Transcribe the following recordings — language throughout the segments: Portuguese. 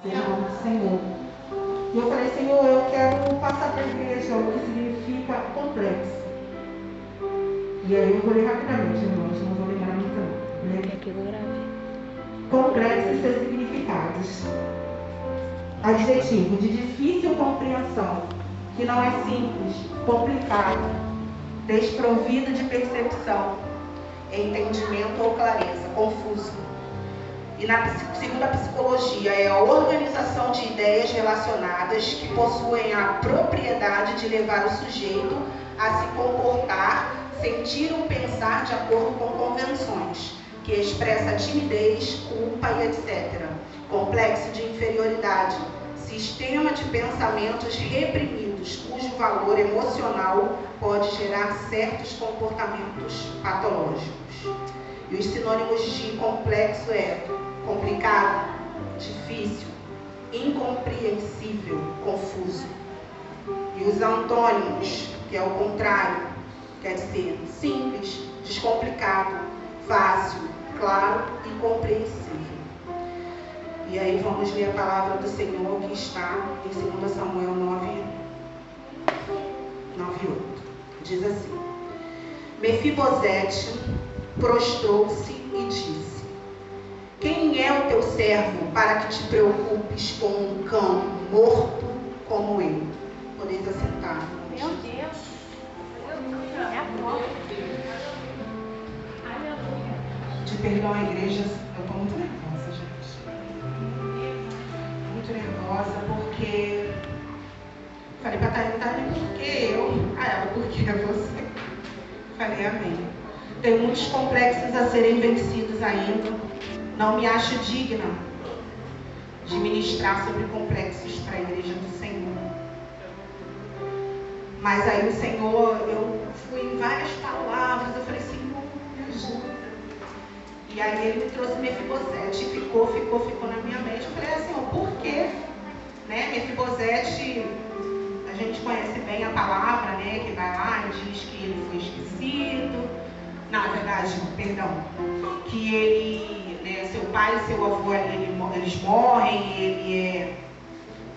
Em nome do Senhor. E eu falei, Senhor, eu quero passar para a igreja o que significa complexo. E aí eu vou ler rapidamente, irmãos, não vou lembrar muito não. Né? Quer que eu grave? Complexo e seus significados. Adjetivo, de difícil compreensão, que não é simples, complicado, desprovido de percepção, entendimento ou clareza, confuso. E segundo a psicologia, é a organização de ideias relacionadas que possuem a propriedade de levar o sujeito a se comportar, sentir ou pensar de acordo com convenções, que expressa timidez, culpa e etc. Complexo de inferioridade, sistema de pensamentos reprimidos, cujo valor emocional pode gerar certos comportamentos patológicos. E os sinônimos de complexo é complicado, difícil, incompreensível, confuso. E os antônimos, que é o contrário, quer dizer simples, descomplicado, fácil, claro e compreensível. E aí vamos ler a palavra do Senhor que está em 2 Samuel 9:8. Diz assim: Mefibosete prostrou-se e disse: Quem é o teu servo para que te preocupes com um cão morto como eu? Podeis assentar. Meu Deus. É a prova. Aleluia. De perdão à igreja, eu estou muito nervosa, gente. Muito nervosa porque falei para Thaís, por que eu? Ela, por que você? Falei, amém. Tenho muitos complexos a serem vencidos ainda. Não me acho digna de ministrar sobre complexos para a igreja do Senhor. Mas aí o Senhor, eu fui em várias palavras, eu falei, Senhor, me ajuda. E aí ele me trouxe Mefibosete, ficou na minha mente. Eu falei, Senhor, por quê? Né? Mefibosete, a gente conhece bem a palavra, né? Que vai lá e diz que ele foi esquecido. Na verdade, perdão, que ele, né, seu pai e seu avô, eles morrem, ele é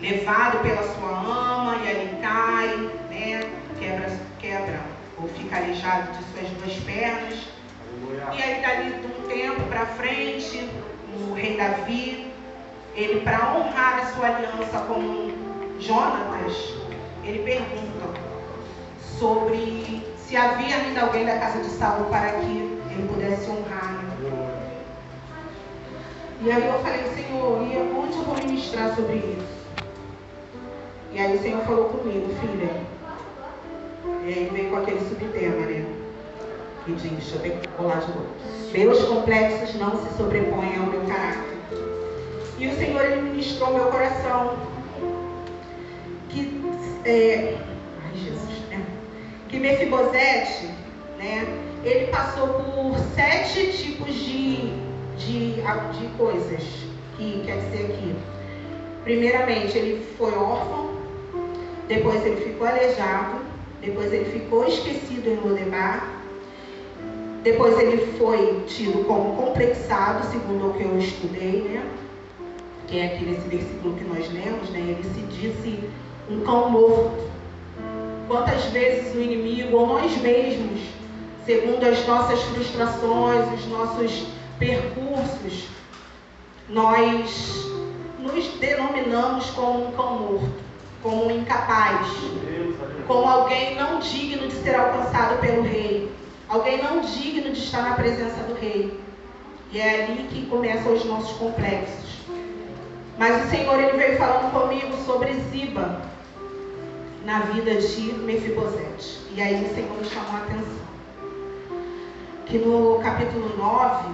levado pela sua ama e ali cai, né, quebra ou fica aleijado de suas duas pernas. E aí dali de um tempo para frente, o rei Davi, ele, para honrar a sua aliança com Jonatas, ele pergunta sobre se havia ainda alguém da casa de Saul para que ele pudesse honrar. E aí eu falei, Senhor, e onde eu vou ministrar sobre isso? E aí o Senhor falou comigo, filha. E aí veio com aquele subtema, né? Que diz, deixa eu ter que colar de novo. Meus complexos não se sobrepõem ao meu caráter. E o Senhor, ele ministrou ao meu coração que que Mefibosete, né, ele passou por 7 tipos de coisas, que quer dizer aqui. Primeiramente, ele foi órfão, depois ele ficou aleijado, depois ele ficou esquecido em Lodebar, depois ele foi tido como complexado, segundo o que eu estudei, né, que é aqui nesse versículo que nós lemos, né, ele se disse um cão morto. Quantas vezes o inimigo, ou nós mesmos, segundo as nossas frustrações, os nossos percursos, nós nos denominamos como um cão morto, como um incapaz, como alguém não digno de ser alcançado pelo rei, alguém não digno de estar na presença do rei. E é ali que começam os nossos complexos. Mas o Senhor, ele veio falando comigo sobre Ziba na vida de Mefibosete. E aí o Senhor me chamou a atenção que no capítulo 9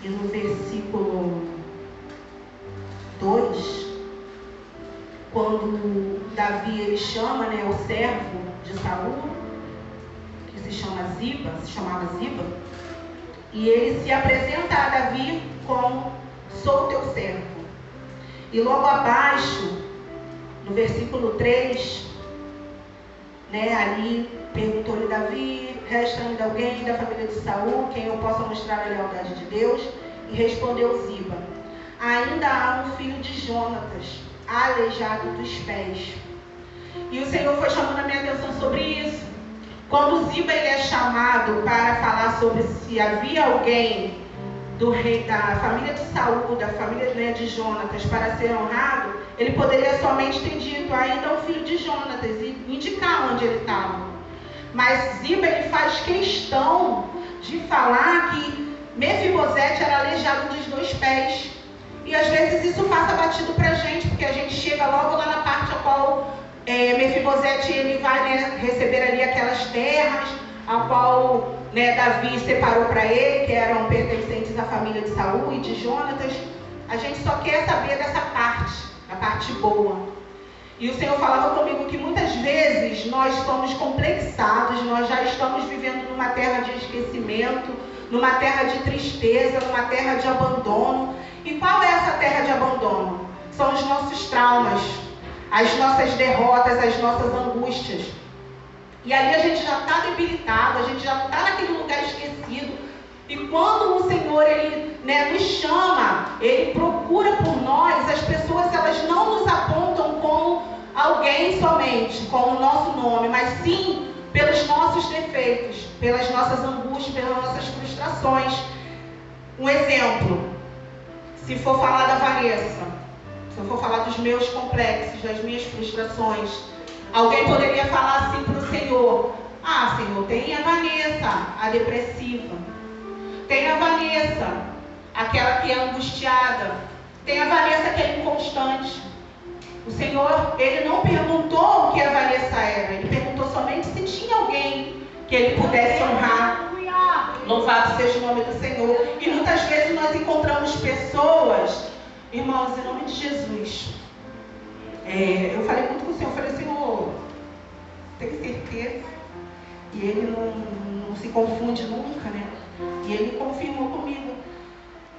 e no versículo 2, quando Davi, ele chama, né, o servo de Saul, que se chamava Ziba, e ele se apresenta a Davi como: sou teu servo. E logo abaixo, no versículo 3, né, ali perguntou-lhe Davi: resta ainda alguém da família de Saul quem eu possa mostrar a lealdade de Deus? E respondeu Ziba: ainda há um filho de Jonatas, aleijado dos pés. E o Senhor foi chamando a minha atenção sobre isso. Quando Ziba ele é chamado para falar sobre se havia alguém do rei, da família de Saul, da família, né, de Jonatas, para ser honrado, ele poderia somente ter dito, ainda é um filho de Jonatas, e indicar onde ele estava. Mas Ziba ele faz questão de falar que Mefibosete era aleijado dos 2 pés. E às vezes isso passa batido para a gente, porque a gente chega logo lá na parte a qual Mefibosete ele vai, né, receber ali aquelas terras, a qual, né, Davi separou para ele, que eram pertencentes à família de Saul e de Jonatas. A gente só quer saber dessa parte, a parte boa. E o Senhor falava comigo que muitas vezes nós somos complexados, nós já estamos vivendo numa terra de esquecimento, numa terra de tristeza, numa terra de abandono. E qual é essa terra de abandono? São os nossos traumas, as nossas derrotas, as nossas angústias. E ali a gente já está debilitado, a gente já está naquele lugar esquecido. E quando o Senhor ele, né, nos chama, Ele procura por nós, as pessoas elas não nos apontam como alguém somente, com o nosso nome, mas sim pelos nossos defeitos, pelas nossas angústias, pelas nossas frustrações. Um exemplo, se for falar da Vanessa, se eu for falar dos meus complexos, das minhas frustrações, alguém poderia falar assim para o Senhor: ah, Senhor, tem a Vanessa, a depressiva. Tem a Vanessa, aquela que é angustiada. Tem a Vanessa que é inconstante. O Senhor, Ele não perguntou o que a Vanessa era. Ele perguntou somente se tinha alguém que Ele pudesse honrar. Louvado seja o nome do Senhor. E muitas vezes nós encontramos pessoas, irmãos, em nome de Jesus. Eu falei muito com o Senhor. Eu falei: Senhor, tem certeza? E Ele não se confunde nunca, né? E Ele confirmou comigo.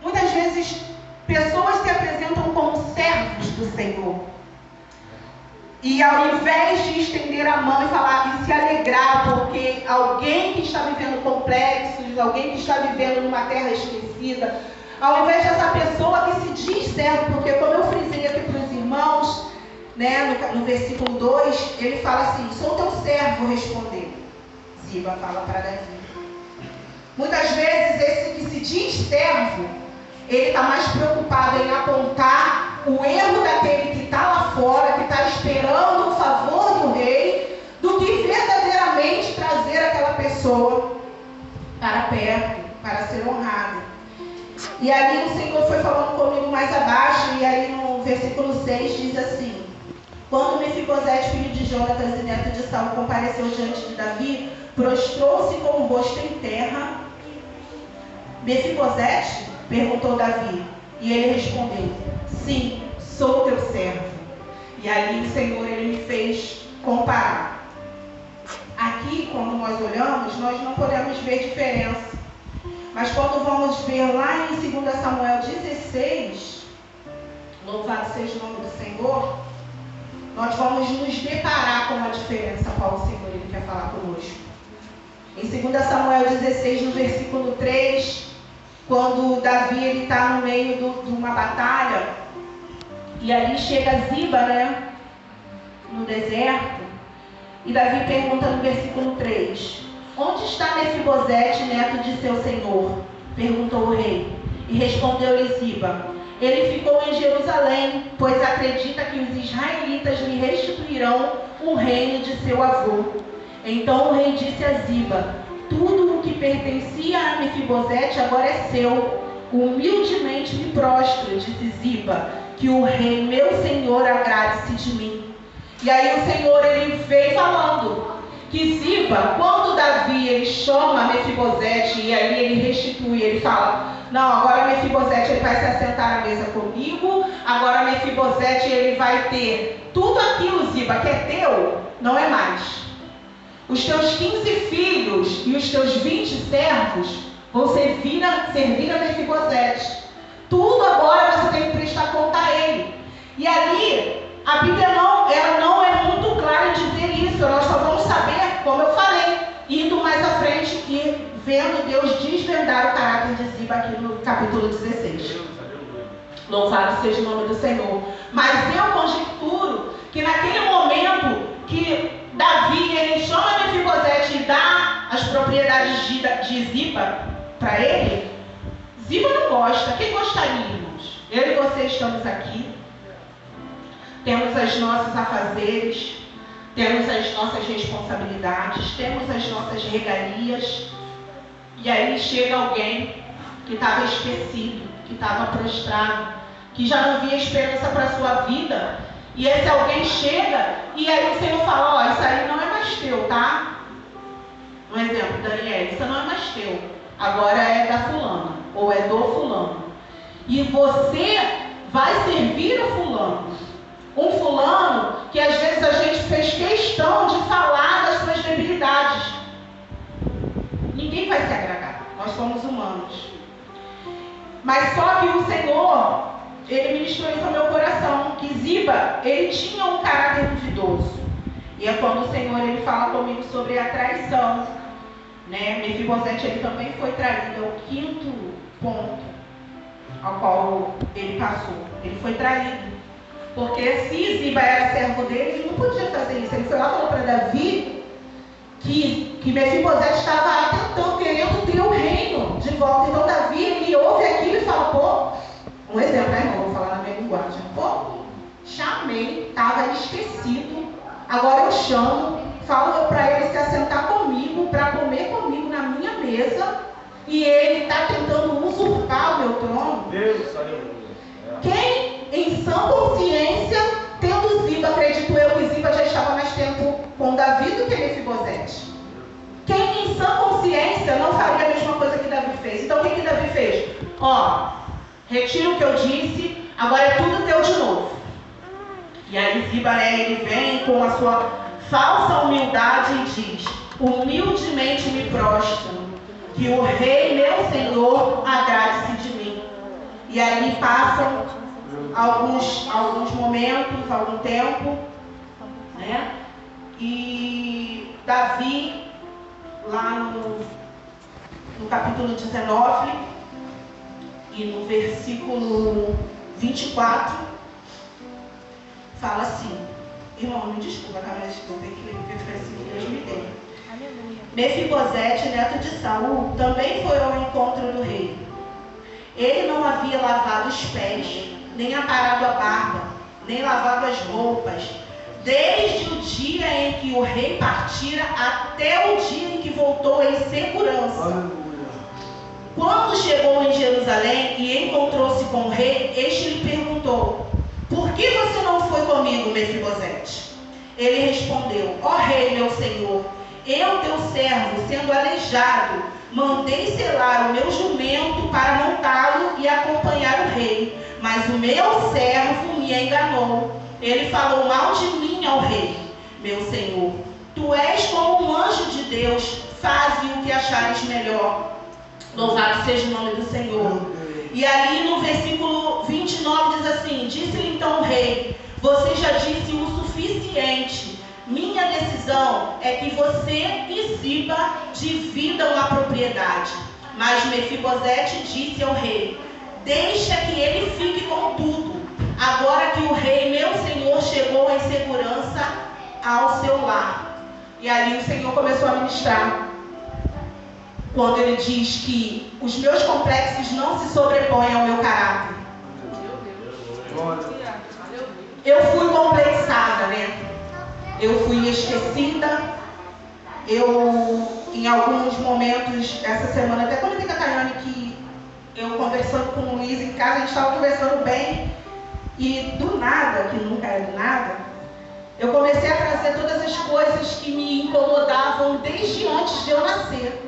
Muitas vezes, pessoas se apresentam como servos do Senhor. E ao invés de estender a mão e falar e se alegrar, porque alguém que está vivendo complexos, alguém que está vivendo numa terra esquecida, ao invés dessa pessoa que se diz servo, porque como eu frisei aqui para os irmãos, né, no versículo 2, ele fala assim: sou teu servo, respondeu. Ziba fala para Davi. Muitas vezes esse que se diz servo, ele está mais preocupado em apontar o erro daquele que está lá fora, que está esperando o favor do rei, do que verdadeiramente trazer aquela pessoa para perto, para ser honrado. E ali o Senhor foi falando comigo mais abaixo, e aí no versículo 6 diz assim: quando Mefibosete, filho de Jonatas e neto de Saul, compareceu diante de Davi, prostrou-se com o rosto em terra. Mefibosete? Perguntou Davi. E ele respondeu: sim, sou teu servo. E ali o Senhor ele me fez comparar. Aqui, quando nós olhamos, nós não podemos ver diferença. Mas quando vamos ver lá em 2 Samuel 16, louvado seja o nome do Senhor, nós vamos nos deparar com a diferença a qual o Senhor ele quer falar conosco. Em 2 Samuel 16, no versículo 3, quando Davi ele está no meio de uma batalha, e ali chega Ziba, né, no deserto, e Davi pergunta no versículo 3: onde está Mefibosete, neto de seu senhor? Perguntou o rei. E respondeu-lhe Ziba: ele ficou em Jerusalém, pois acredita que os israelitas lhe restituirão o reino de seu avô. Então o rei disse a Ziba: tudo o que pertencia a Mefibosete agora é seu. Humildemente me prostro, disse Ziba, que o rei meu senhor agrade-se de mim. E aí o Senhor ele veio falando que Ziba, quando Davi ele chama Mefibosete e aí ele restitui, ele fala: não, agora Mefibosete ele vai se assentar à mesa comigo, agora Mefibosete ele vai ter tudo aquilo, Ziba, que é teu, não é mais. Os teus 15 filhos e os teus 20 servos vão servir a Mefibosete. Tudo agora você tem que prestar conta a ele. E ali, a Bíblia ela não é muito clara em dizer isso. Nós só vamos saber, como eu falei, indo mais à frente e vendo Deus desvendar o caráter de Ziba aqui no capítulo 16. Louvado seja o nome do Senhor. Mas eu conjecturo que naquele momento que Davi, ele chama Mefibosete e dá as propriedades de Ziba para ele, Ziba não gosta. Quem gostaria, irmãos? Eu e você estamos aqui, temos os nossos afazeres, temos as nossas responsabilidades, temos as nossas regalias, e aí chega alguém que estava esquecido, que estava prostrado, que já não via esperança para a sua vida, e esse alguém chega, e aí o Senhor fala, ó, isso aí não é mais teu, tá? Um exemplo, Daniel, isso não é mais teu, agora é da fulana, ou é do fulano. E você vai servir o fulano. Um fulano que às vezes a gente fez questão de falar das suas debilidades. Ninguém vai se agradar, nós somos humanos. Mas só que o Senhor, ele ministrou isso ao meu coração, que Ziba, ele tinha um caráter duvidoso. E é quando o Senhor, ele fala comigo sobre a traição, né? Mefibosete, ele também foi traído, é o quinto ponto ao qual ele passou. Ele foi traído. Porque se Ziba era servo dele, ele não podia fazer isso. Ele foi lá e falou para Davi que Mefibosete estava tentando, querendo ter o reino de volta. Então Davi, ele ouve aquilo e fala, pô, um exemplo, né, irmão? Vou falar na minha linguagem. Pô, chamei, estava esquecido, agora eu chamo, falo para ele se assentar comigo, para comer comigo na minha mesa, e ele está tentando usurpar o meu trono. Deus, aleluia. Quem, em sã consciência, tendo Ziba, acredito eu que Ziba já estava mais tempo com Davi do que Mefibosete. Quem, em sã consciência, não faria a mesma coisa que Davi fez? Então, o que Davi fez? Ó, retira o que eu disse, agora é tudo teu de novo. E aí Ziba, né, ele vem com a sua falsa humildade e diz, humildemente me prostro, que o rei, meu senhor, agrade-se de mim. E aí passam alguns momentos, algum tempo, né? E Davi, lá no capítulo 19 e no versículo 24, fala assim, irmão, me desculpa, tá? Mas vou ter que ler o versículo que Deus me deu. Mefibosete, neto de Saul, também foi ao encontro do rei. Ele não havia lavado os pés, nem aparado a barba, nem lavado as roupas, desde o dia em que o rei partira até o dia em que voltou em segurança. Aleluia. Quando chegou em Jerusalém e encontrou-se com o rei, este lhe perguntou, por que você não foi comigo, Mefibosete? Ele respondeu, ó rei, meu senhor, eu, teu servo, sendo aleijado, mandei selar o meu jumento para montá-lo e acompanhar o rei. Mas o meu servo me enganou. Ele falou mal de mim ao rei. Meu senhor, tu és como um anjo de Deus. Faze o que achares melhor. Louvado seja o nome do Senhor. E ali no versículo 29 diz assim, disse-lhe então o rei, você já disse o suficiente. Minha decisão é que você e Ziba dividam a propriedade. Mas Mefibosete disse ao rei, deixa que ele fique com tudo, agora que o rei, meu senhor, chegou em segurança ao seu lar. E ali o Senhor começou a ministrar, quando ele diz que os meus complexos não se sobrepõem ao meu caráter. Eu fui complexada, né? Eu fui esquecida, em alguns momentos, essa semana, até comentei com a Tayane que eu conversando com o Luiz em casa, a gente estava conversando bem, e do nada, que nunca é do nada, eu comecei a trazer todas as coisas que me incomodavam desde antes de eu nascer,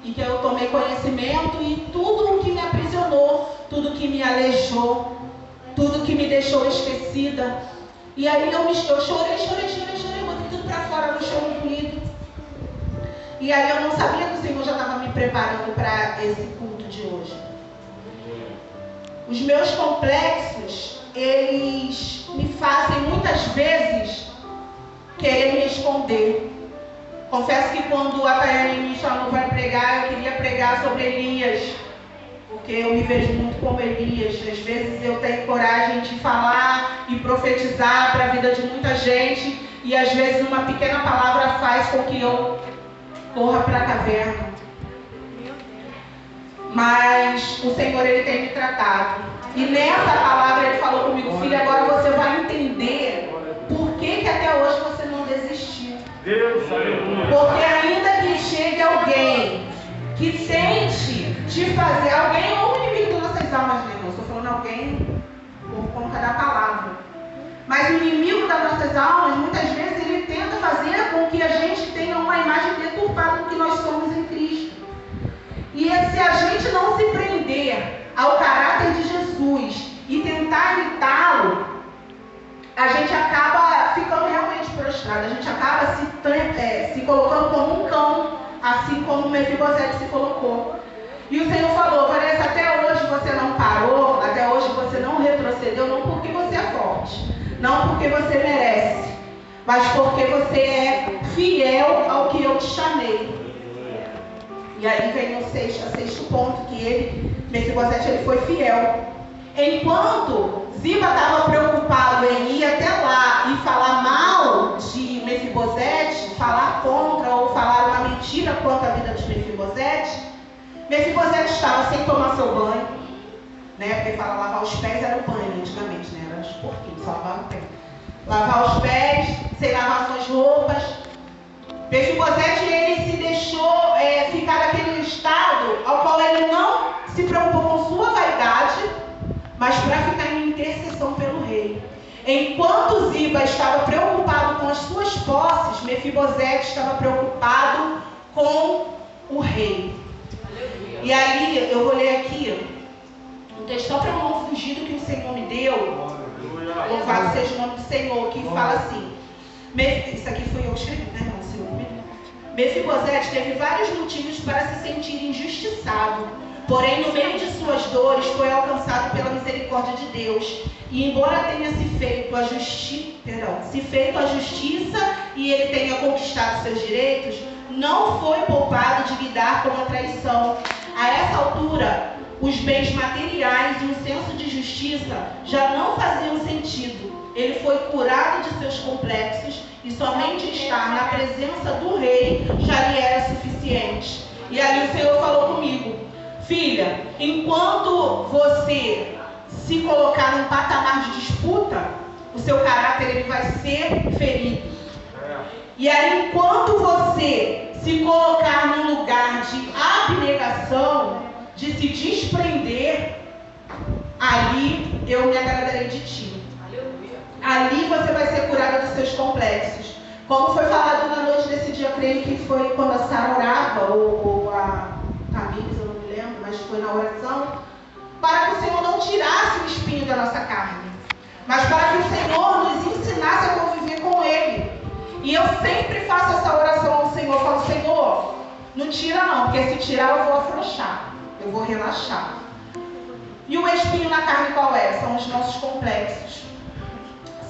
e que eu tomei conhecimento, e tudo o que me aprisionou, tudo que me aleijou, tudo que me deixou esquecida. E aí eu chorei, botei tudo para fora no chão bonito. E aí eu não sabia que o Senhor já estava me preparando para esse culto de hoje. Os meus complexos, eles me fazem muitas vezes querer me esconder. Confesso que quando a Tayane me chamou para pregar, eu queria pregar sobre Elias, porque eu me vejo muito como Elias. Às vezes eu tenho coragem de falar e profetizar para a vida de muita gente, e às vezes uma pequena palavra faz com que eu corra para a caverna. Mas o Senhor, Ele tem me tratado. E nessa palavra Ele falou comigo: filha, agora você vai entender por que até hoje você não desistiu. Porque ainda que chegue alguém que tente te fazer, alguém ou o inimigo das nossas almas, né? Eu estou falando alguém por conta da palavra. Mas o inimigo das nossas almas, muitas vezes, ele tenta fazer com que a gente tenha uma imagem deturpada do que nós somos em Cristo. E se a gente não se prender ao caráter de Jesus e tentar imitá-lo, a gente acaba ficando realmente prostrado, a gente acaba se colocando como um cão, assim como Mefibosete se colocou. E o Senhor falou: Vanessa, até hoje você não parou, até hoje você não retrocedeu, não porque você é forte, não porque você merece, mas porque você é fiel ao que eu te chamei. E aí vem o sexto ponto, que Mefibosete, ele foi fiel. Enquanto Ziba estava preocupado em ir até lá e falar mal de Mefibosete, falar contra ou falar uma mentira contra a vida de Mefibosete, Mefibosete estava sem tomar seu banho, né? Porque fala lavar os pés era o banho antigamente, né? Era os porquinhos, só lavar o pé. Lavar os pés, sem lavar suas roupas. Mefibosete, ele se deixou ficar naquele estado ao qual ele não se preocupou com sua vaidade, mas para ficar em intercessão pelo rei. Enquanto Ziba estava preocupado com as suas posses, Mefibosete estava preocupado com o rei. E aí, eu vou ler aqui um texto só para não fugir do que o Senhor me deu. Louvado seja o nome do Senhor, que fala assim. Isso aqui foi eu que escrevi, né, irmão? Mefibosete teve vários motivos para se sentir injustiçado. Porém, no meio de suas dores, foi alcançado pela misericórdia de Deus. E embora tenha se feito a justiça e ele tenha conquistado seus direitos, não foi poupado de lidar com a traição. A essa altura, os bens materiais e o senso de justiça já não faziam sentido. Ele foi curado de seus complexos e somente estar na presença do rei já lhe era suficiente. E aí o Senhor falou comigo: filha, enquanto você se colocar num patamar de disputa, o seu caráter ele vai ser ferido. E aí, enquanto você se colocar num lugar de abnegação, de se desprender, ali eu me agradarei de ti. Ali você vai ser curada dos seus complexos. Como foi falado na noite desse dia, eu creio que foi quando a Sara orava, ou a Tamires, eu não me lembro, mas foi na oração, para que o Senhor não tirasse o espinho da nossa carne, mas para que o Senhor nos ensinasse a conviver com Ele. E eu sempre faço essa oração ao Senhor, eu falo: Senhor, não tira não, porque se tirar eu vou afrouxar, eu vou relaxar. E o espinho na carne qual é? São os nossos complexos,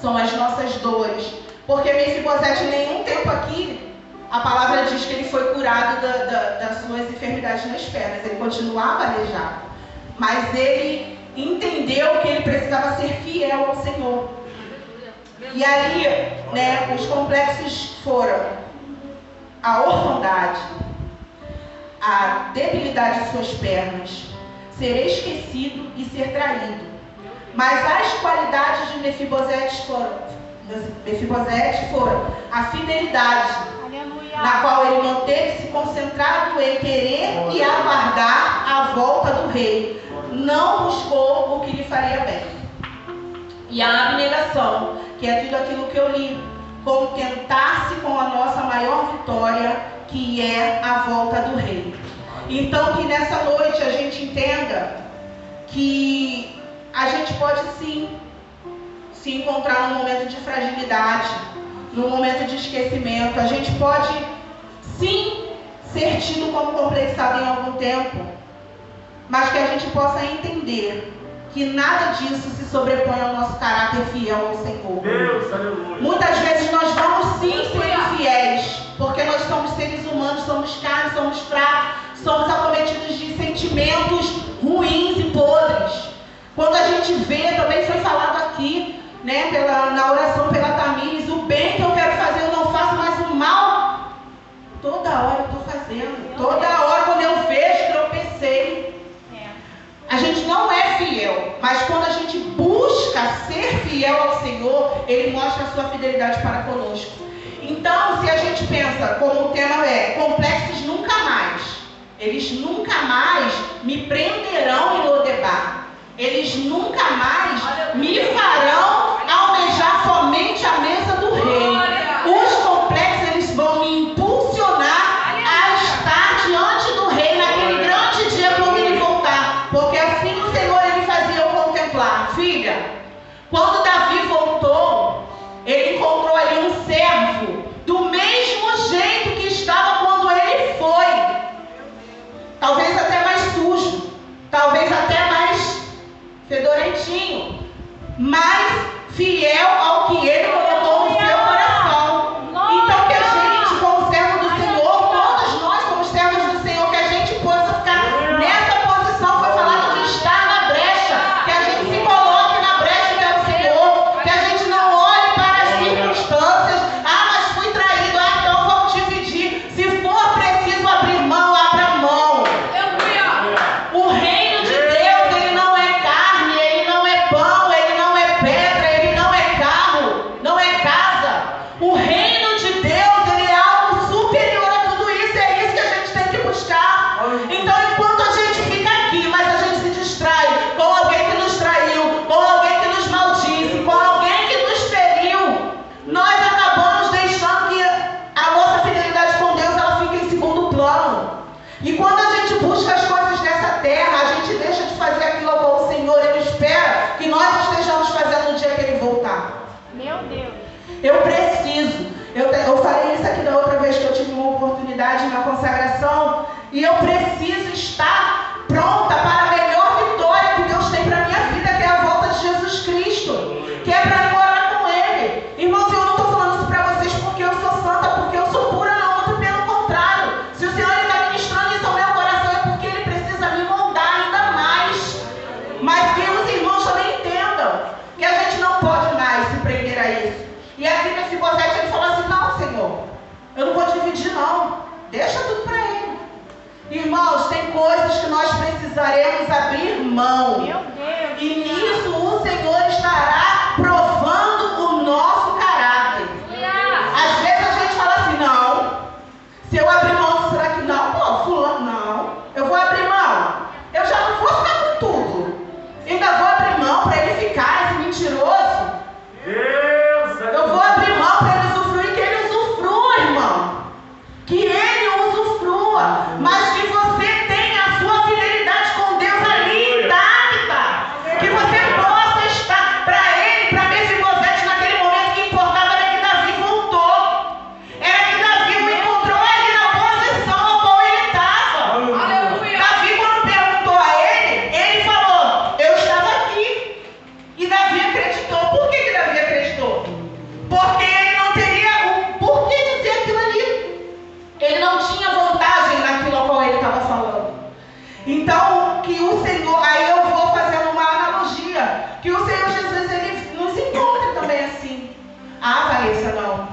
são as nossas dores. Porque Mefibosete, em nenhum tempo aqui, a palavra diz que ele foi curado das suas enfermidades nas pernas. Ele continuava aleijado. Mas ele entendeu que ele precisava ser fiel ao Senhor. E aí, né, os complexos foram a orfandade, a debilidade de suas pernas, ser esquecido e ser traído. Mas as qualidades de Mefibosete foram a fidelidade, na qual ele manteve-se concentrado em querer e aguardar a volta do rei. Não buscou o que lhe faria bem. E a abnegação, que é tudo aquilo que eu li, contentar-se com a nossa maior vitória, que é a volta do rei. Então, que nessa noite a gente entenda que a gente pode sim se encontrar num momento de fragilidade, num momento de esquecimento. A gente pode sim ser tido como complexado em algum tempo, mas que a gente possa entender que nada disso se sobrepõe ao nosso caráter fiel ao Senhor. Muitas vezes nós vamos sim ser infiéis, porque nós somos seres humanos, somos carne, somos fracos, somos acometidos de sentimentos ruins, Quando a gente vê, também foi falado aqui, né, na oração pela Tamires, o bem que eu quero fazer eu não faço, mas o mal, toda hora eu estou fazendo. Toda hora, quando eu vejo, tropecei. A gente não é fiel, mas quando a gente busca ser fiel ao Senhor, Ele mostra a sua fidelidade para conosco. Então, se a gente pensa, como o tema é, complexos nunca mais, eles nunca mais me prenderão em Lodebar. Eles nunca mais me farão almejar somente a mesa do rei. Os complexos, eles vão me impulsionar a estar diante do rei naquele grande dia quando ele voltar. Porque assim o Senhor, ele fazia eu contemplar. Filha, quando Davi voltou, ele encontrou ali um servo do mesmo jeito que estava quando ele foi. Talvez até mais sujo, talvez até mais fedorentinho, mas fiel ao que ele colocou no seu coração. Então que a gente, como servo do Senhor, todos nós como servos do Senhor, que a gente possa ficar nessa posição. Foi falado de estar na brecha, que a gente se coloque na brecha pelo Senhor, que a gente não olhe para as circunstâncias. Ah, mas fui traído, então vamos dividir. Se for preciso abrir mão, abra mão. O reino de Deus, ele não é carne, ele não é pão, ele não é pedra, ele não é carro, não é casa. O reino de Deus, ele é algo superior a tudo isso. É isso que a gente tem que buscar. Então, enquanto a gente fica aqui, mas a gente se distrai com alguém que nos traiu, com alguém que nos maldisse, com alguém que nos feriu, nós acabamos deixando que a nossa fidelidade com Deus, ela fica em segundo plano. E quando a gente busca as coisas dessa terra, a gente deixa de fazer aquilo ao Senhor. Ele espera que nós estejamos fazendo no dia que Ele voltar. Meu Deus. Eu preciso. Eu falei isso aqui da outra vez que eu tive uma oportunidade na consagração. E eu preciso estar pronta para a melhor vitória que Deus tem para a minha vida, que é a volta de Jesus Cristo. Que é para morar com Ele. Irmãos, eu não estou falando isso para vocês porque eu sou santa, porque eu sou pura, não. Muito pelo contrário. Se o Senhor está ministrando isso ao meu coração, é porque Ele precisa me moldar ainda mais. Mas que os irmãos também entendam que a gente não pode mais se prender a isso. E aqui nesse Mefibosete, ele falou assim: não, Senhor, eu não vou dividir, não. Deixa tudo para Ele. Irmãos, tem coisas que nós precisaremos abrir mão. Meu Deus. E nisso o Senhor estará provando o nosso caráter. Às vezes a gente fala assim: não, se eu abrir mão, será que não? Pô, fulano, não. Eu vou abrir mão. Eu já não vou ficar com tudo. Ainda vou abrir mão para ele ficar, esse mentiroso. Eu vou abrir mão para ele usufruir, que ele usufrua, irmão. Que ele usufrua. Mas que você tenha a sua fidelidade com Deus ali intacta. Que você possa estar para ele, para Mefibosete, naquele momento que importava era que Davi voltou. Era que Davi o encontrou ali na posição a qual ele estava. Davi, quando perguntou a ele, ele falou: eu estava aqui. E Davi acreditou. Por que Davi acreditou? Porque ele não teria o porquê de ser aquilo ali. Ele não tinha vantagem naquilo a qual ele estava falando. Então, que o Senhor, aí eu vou fazendo uma analogia, que o Senhor Jesus, ele nos encontra também assim. Ah, Vanessa, não.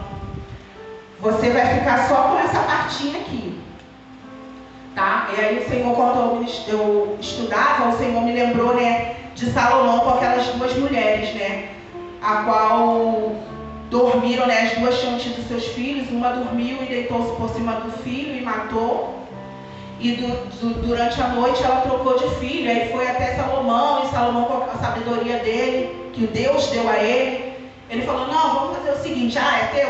Você vai ficar só com essa partinha aqui. Tá? E aí o Senhor, quando eu estudava, o Senhor me lembrou, né, de Salomão com aquelas duas mulheres, né, a qual dormiram, né, as duas tinham tido seus filhos, uma dormiu e deitou-se por cima do filho e matou, e durante a noite ela trocou de filho, aí foi até Salomão, e Salomão, com a sabedoria dele, que Deus deu a ele, ele falou: não, vamos fazer o seguinte: ah, é teu,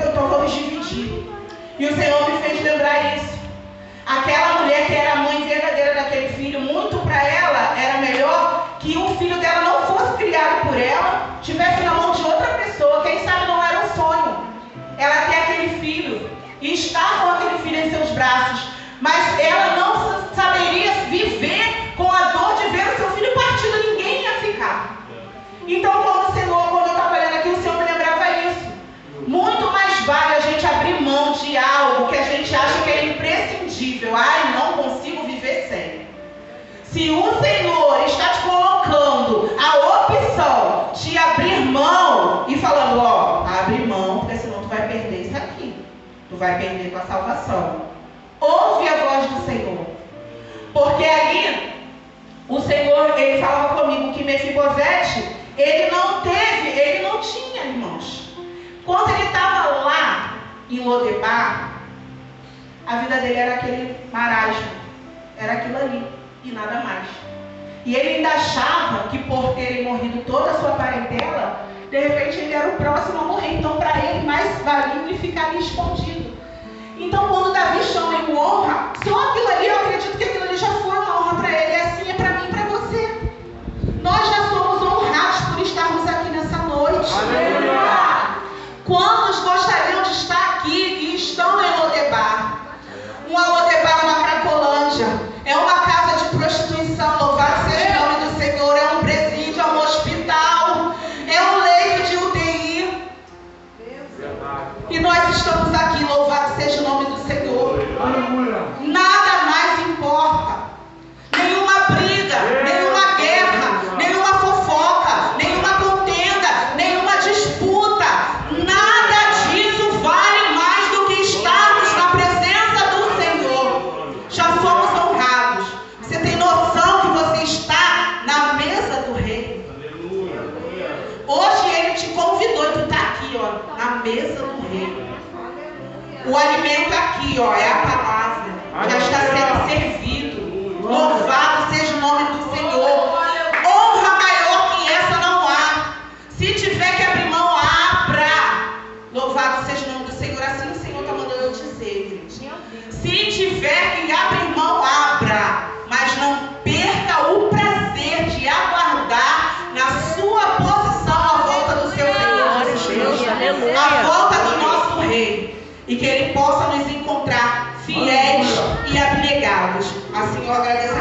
então vamos dividir. E o Senhor me fez lembrar isso. Aquela mulher que era a mãe verdadeira daquele filho, muito para ela era melhor que o filho dela não fosse criado por ela, tivesse na mão de outra pessoa. Quem sabe não era um sonho ela ter aquele filho e estar com aquele filho em seus braços, mas ela não saberia viver com a dor de ver o seu filho partido. Ninguém ia ficar. Então, quando eu estava olhando aqui, o Senhor me lembrava isso. Muito mais vale a gente abrir mão de algo que a gente acha que é imprescindível. Ai, não consigo viver sem. Se o Senhor está te colocando tu vai perder tua salvação. Ouve a voz do Senhor. Porque ali, o Senhor, ele falava comigo que Mefibosete, ele não tinha, irmãos. Quando ele estava lá em Lodebar, a vida dele era aquele marasmo, era aquilo ali e nada mais. E ele ainda achava que por terem morrido toda a sua parentela, de repente ele era o próximo a morrer. Então para ele mais valia ele ficar ali escondido. Então quando Davi chama em honra, só aquilo ali, eu acredito que aquilo ali já foi uma honra para ele. E assim é para mim e para você. Nós já somos honrados por estarmos aqui nessa noite. Aleluia! Quantos gostariam de estar aqui e estão em Lodebar? Uma Lodebar, uma Cracolândia, é uma casa de prostituição, louvado seja o nome do Senhor, é um presídio, é um hospital, é um leito de UTI. E nós estamos aqui, louvado seja o nome do Senhor. Nada mais importa. Nenhuma briga, nenhuma guerra, nenhuma fofoca, nenhuma contenda, nenhuma disputa. Nada disso vale mais do que estarmos na presença do Senhor. Já fomos honrados. Você tem noção que você está na mesa do Rei? Hoje Ele te convidou e tu está aqui, ó, na mesa do Rei. O alimento aqui, ó, é a palavra. Já está sendo servido. Louvado seja o nome do Senhor. Honra maior que essa não há. Se tiver que abrir mão, abra. Louvado seja o nome do Senhor. Assim o Senhor está mandando eu dizer, gente. Se tiver que abrir mão, abra. Mas não perca o prazer de aguardar na sua posição a volta do seu Senhor. A volta do nosso Rei. E que Ele possa nos encontrar fiéis e abnegados. Assim eu agradeço